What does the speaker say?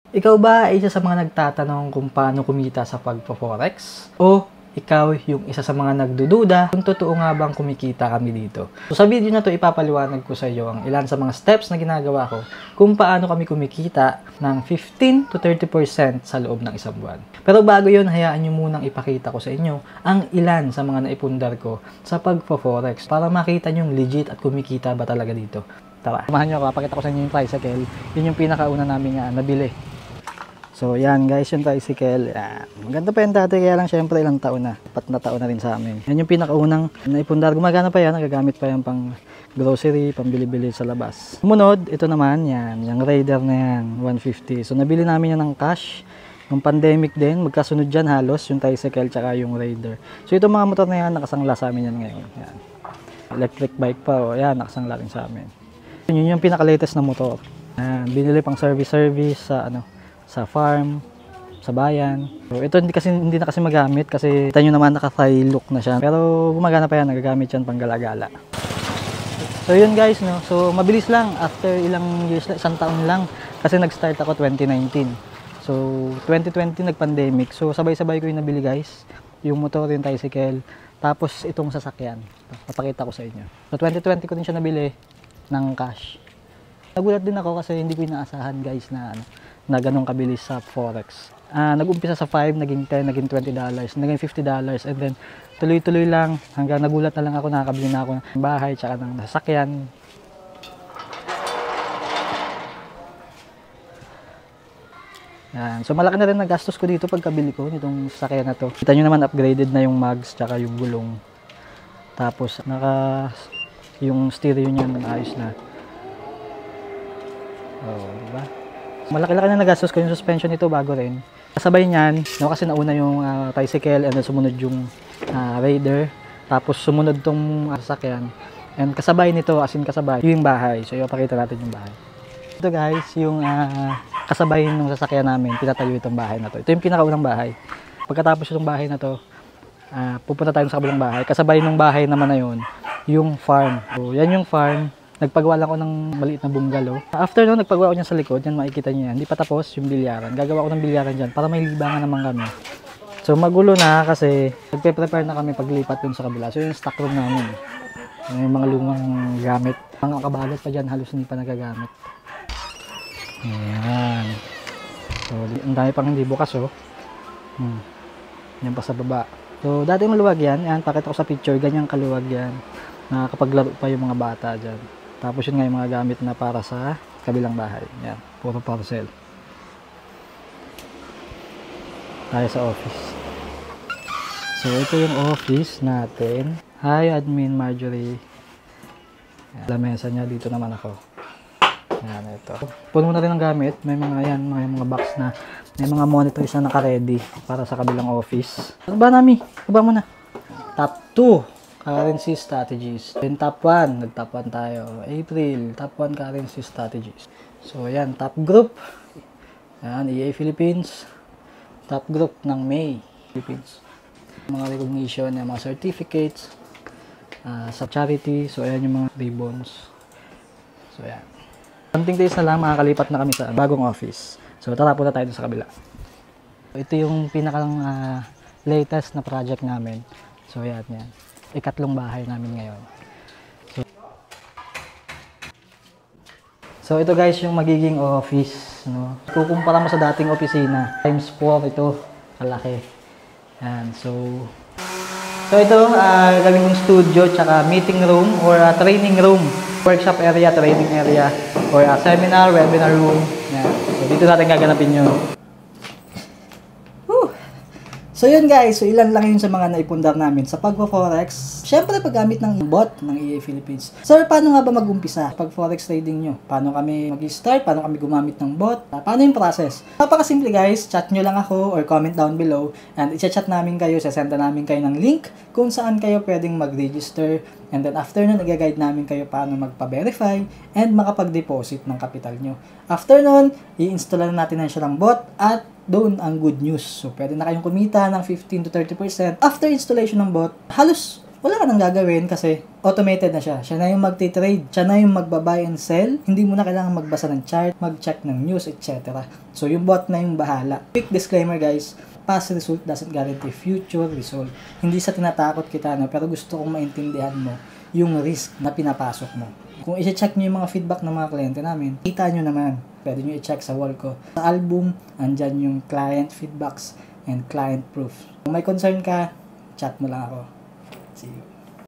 Ikaw ba ay isa sa mga nagtatanong kung paano kumita sa pagpo-forex? O ikaw yung isa sa mga nagdududa kung totoo nga bang kumikita kami dito? So sa video na to ipapaliwanag ko sa iyo ang ilan sa mga steps na ginagawa ko kung paano kami kumikita ng 15 to 30% sa loob ng isang buwan. Pero bago yun, hayaan nyo munang ipakita ko sa inyo ang ilan sa mga naipundar ko sa pagpo-forex para makita nyo legit at kumikita ba talaga dito. Tara, samahan nyo ako, pakita ko sa inyo yung tricycle. Yun yung pinakauna namin nabili. So yan guys, yung tricycle, maganda pa yan dati, kaya lang syempre ilang taon na, 4 na taon na rin sa amin. Yan yung pinakaunang naipundar, gumagana pa yan, nagagamit pa yan pang grocery, pambili-bili sa labas. Sumunod, ito naman, yan, yung Raider na yan, 150. So nabili namin yan ng cash, ng pandemic din, magkasunod dyan halos, yung tricycle tsaka yung Raider. So itong mga motor na yan, nakasangla sa amin yan ngayon. Yan. Electric bike pa, yan, nakasangla rin sa amin. Yun yung pinaka-latest na motor. Binili pang service sa sa farm, sa bayan. So, ito hindi na kasi magamit kasi kita nyo naman naka-thigh look na siya. Pero gumagana pa yan, nagagamit yan pang gala-gala. So yun guys, no. So mabilis lang, after ilang years, isang taon lang kasi nag-start ako 2019. So 2020 nag-pandemic. So sabay-sabay ko yung nabili guys. Yung motor, yung tricycle, tapos itong sasakyan. Papakita ko sa inyo. So 2020 ko din siya nabili ng cash. Nagulat din ako kasi hindi ko inaasahan guys na ganun kabilis sa forex. Nag-umpisa sa 5, naging 10, naging $20, naging $50, and then tuloy-tuloy lang hanggang nagulat na lang ako, nakakabili na ako ng bahay tsaka ng sasakyan. Yan. So malaki na rin nagastos ko dito pagkabili ko nitong sasakyan na to. Kita nyo naman upgraded na yung mags tsaka yung gulong. Tapos yung stereo niya ayos na. Oh, diba? Malaki-laki na nagastos ko yung suspension nito bago rin. Kasabay niyan, no, kasi nauna yung tricycle and then sumunod yung Raider. Tapos sumunod tong sasakyan. And kasabay nito, as in kasabay, yung bahay. So ipakita natin yung bahay. Ito guys, yung kasabay ng sasakyan namin, pinatayo itong bahay na to. Ito yung pinakaunang bahay. Pagkatapos itong bahay na to, pupunta tayo sa kabilang bahay. Kasabay ng bahay naman na yun, yung farm. So yan yung farm. Nagpagawa lang ako ng maliit na bungalow. After no, nagpagawa ko niyan sa likod, yan makikita niyo yan. Hindi pa tapos yung bilyaran. Gagawa ko ng bilyaran diyan para may libangan naman kami. So magulo na kasi nagpe-prepare na kami paglipat dun sa kabila. So yung stock room namin. Yung mga lumang gamit. Mga kabalot pa diyan, halos hindi pa nagagamit. Ayan. So ang dami pang hindi bukas oh. Yan pa sa baba. So dati maluwag yan. Yan, pakita ko sa picture, ganyan kaluwag yan. Nakakapaglaro pa yung mga bata diyan. Tapos yun nga yung mga gamit na para sa kabilang bahay. Yan, puro parcel. Tayo sa office. So ito yung office natin. Hi Admin Marjorie. Yan, lamesa niya, dito naman ako. Yan, ito. Puno na rin ng gamit. May mga yan, mga box na may mga monitors na naka-ready para sa kabilang office. Ano ba Nami? Baba mo na. Top 2. Currency strategies. Then top 1, nag-top 1 tayo. April, top 1 currency strategies. So ayan, top group. Ayan, EA Philippines. Top group ng May Philippines. Mga recognition, mga certificates sa charity. So ayan yung mga ribbons. So ayan. Something days na lang, makakalipat na kami sa bagong office. So tara, punta tayo sa kabila. Ito yung pinakalang latest na project namin. So ayan, yan. Ikatlong bahay namin ngayon. So ito guys yung magiging office, no. Kukumpara mo sa dating opisina, times 4 ito, kalaki. Yan, so ito gawin yung studio tsaka meeting room or training room, workshop area, training area, or seminar, webinar room. Yan. So dito natin gaganapin yun. So yun guys, so ilan lang yun sa mga naipundar namin sa pagpo-forex. Syempre paggamit ng bot ng EA Philippines. Sir, paano nga ba mag-umpisa pag forex trading nyo? Paano kami mag-start? Paano kami gumamit ng bot? Paano yung process? Napakasimple guys, chat nyo lang ako or comment down below and i-chat namin kayo, sasenda namin kayo ng link kung saan kayo pwedeng mag-register. And then after nun, nag-guide namin kayo paano magpa-verify and makapag-deposit ng capital nyo. After nun, i-install na natin na siya ng bot at doon ang good news. So, pwede na kayong kumita ng 15 to 30%. After installation ng bot, halos wala ka nang gagawin kasi automated na siya. Siya na yung magti-trade. Siya na yung magbabuy and sell. Hindi mo na kailangan magbasa ng chart, mag-check ng news, etc. So, yung bot na yung bahala. Quick disclaimer guys, past result doesn't guarantee future result. Hindi sa tinatakot kita na, pero gusto kong maintindihan mo yung risk na pinapasok mo. Kung i-check nyo yung mga feedback ng mga kliyente namin, kita nyo naman. Pwede nyo i-check sa wall ko. Sa album, andyan yung client feedbacks and client proof. Kung may concern ka, chat mo lang ako. See you.